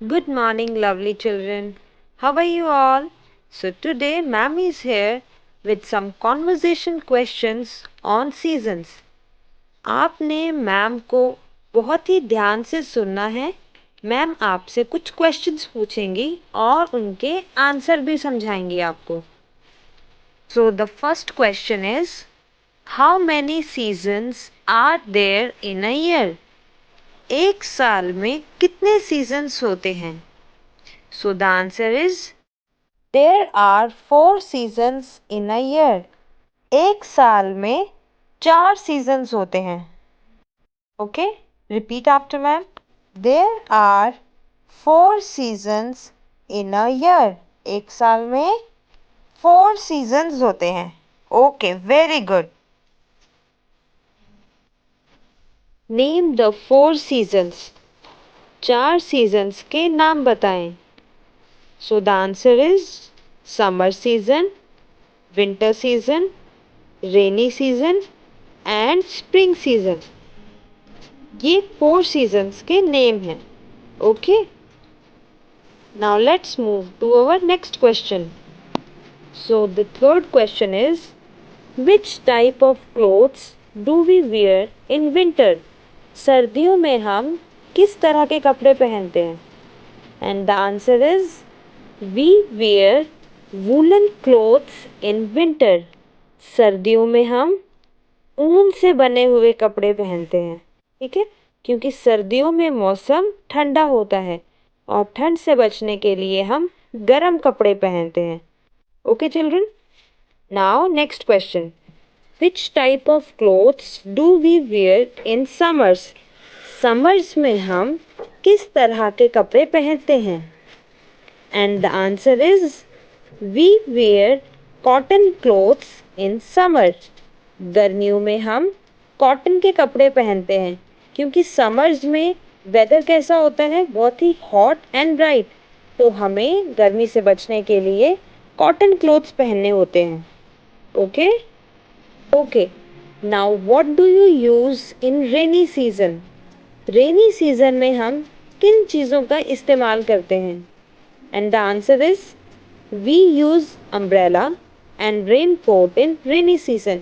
Good morning, lovely children. How are you all? So, today, ma'am is here with some conversation questions on seasons. आपने ma'am को बहुत ही ध्यान से सुनना है। मैम आपसे कुछ क्वेश्चंस पूछेंगी और उनके आंसर भी समझाएंगी आपको। So, the first question is, how many seasons are there in a year? एक साल में कितने सीजन्स होते हैं? So the answer is there are 4 seasons in a year. एक साल में 4 सीजन्स होते हैं. Okay, repeat after ma'am. There are 4 seasons in a year. एक साल में 4 सीजन्स होते हैं. Okay, very good. Name the 4 seasons. 4 seasons के नाम बताएं. So the answer is summer season, winter season, rainy season and spring season. ये 4 seasons के name हैं. Okay? Now let's move to our next question. So the third question is, which type of clothes do we wear in winter? सर्दियों में हम किस तरह के कपड़े पहनते हैं? And the answer is we wear woolen clothes in winter. सर्दियों में हम ऊन से बने हुए कपड़े पहनते हैं. ठीक है, क्योंकि सर्दियों में मौसम ठंडा होता है और ठंड से बचने के लिए हम गर्म कपड़े पहनते हैं. Okay children, now next question. Which type of clothes do we wear in summers? Summers में हम किस तरह के कपड़े पहनते हैं? And the answer is we wear cotton clothes in summer. गर्मियों में हम कॉटन के कपड़े पहनते हैं क्योंकि समर्स में वेदर कैसा होता है, बहुत ही हॉट एंड ब्राइट, तो हमें गर्मी से बचने के लिए कॉटन क्लोथ्स पहनने होते हैं. Okay okay, now what do you use in rainy season? Rainy season में हम किन चीज़ों का इस्तेमाल करते हैं? And the answer is we use umbrella and raincoat in rainy season.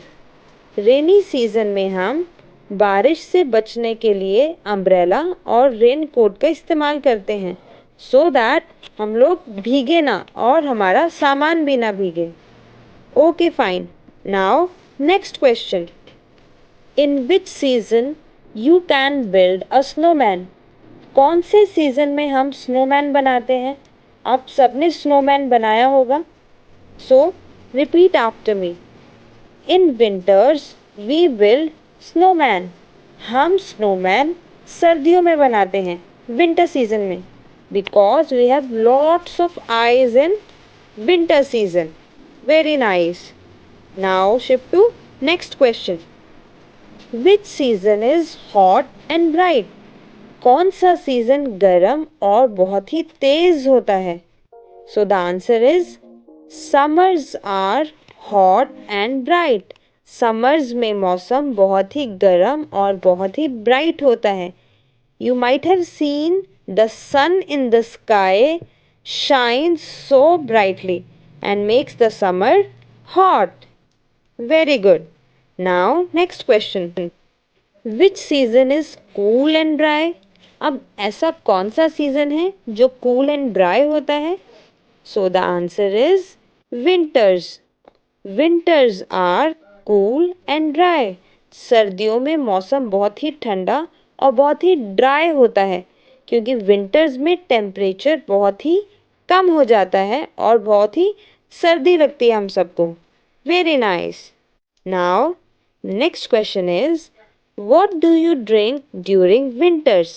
Rainy season में हम बारिश से बचने के लिए अम्ब्रेला और रेनकोट का इस्तेमाल करते हैं सो दैट हम लोग भीगे ना और हमारा सामान भी ना भीगे. Okay fine. Now next question. In which season you can build a snowman? कौन से सीजन में हम स्नोमैन बनाते हैं? आप सबने स्नोमैन बनाया होगा. So repeat after me. In winters we build snowman. हम स्नोमैन सर्दियों में बनाते हैं, विंटर सीजन में, because we have lots of ice in winter season. Very nice. Now shift to next question. Which season is hot and bright? कौन सा season गर्म और बहुत ही तेज होता है? So the answer is summers are hot and bright. Summers में मौसम बहुत ही गर्म और बहुत ही ब्राइट होता है. You might have seen the sun in the sky shines so brightly and makes the summer hot. Very good. Now next question. Which season is cool and dry? अब ऐसा कौन सा सीजन है जो कूल एंड ड्राई होता है? So the answer is winters. Winters are cool and dry. सर्दियों में मौसम बहुत ही ठंडा और बहुत ही ड्राई होता है क्योंकि विंटर्स में टेम्परेचर बहुत ही कम हो जाता है और बहुत ही सर्दी लगती है हम सबको. Very nice. Now next question is, what do you drink during winters?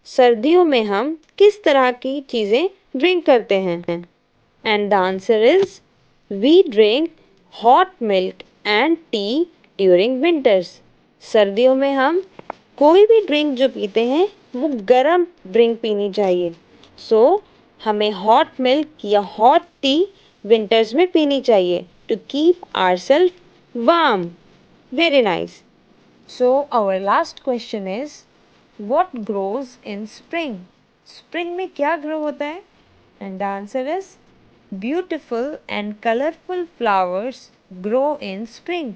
सर्दियों में हम किस तरह की चीज़ें ड्रिंक करते हैं? And the answer is we drink hot milk and tea during winters. सर्दियों में हम कोई भी ड्रिंक जो पीते हैं वो गर्म ड्रिंक पीनी चाहिए. सो हमें हॉट मिल्क या हॉट टी विंटर्स में पीनी चाहिए to keep ourselves warm. Very nice. So our last question is, what grows in spring? Spring में क्या ग्रो होता है? And the answer is beautiful and colourful flowers grow in spring.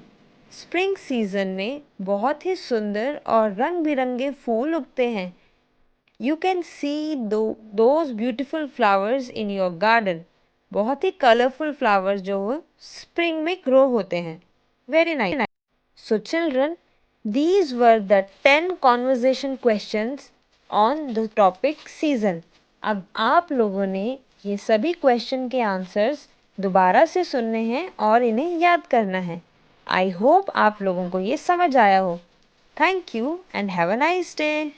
Spring season में बहुत ही सुंदर और रंग बिरंगे फूल उगते हैं। You can see those beautiful flowers in your garden. बहुत ही कलरफुल फ्लावर्स जो स्प्रिंग में ग्रो होते हैं। Very nice. So children, these were the 10 conversation questions on the topic season. अब आप लोगों ने ये सभी क्वेश्चन के आंसर्स दोबारा से सुनने हैं और इन्हें याद करना है। आई होप आप लोगों को ये समझ आया हो। Thank you and have a nice day.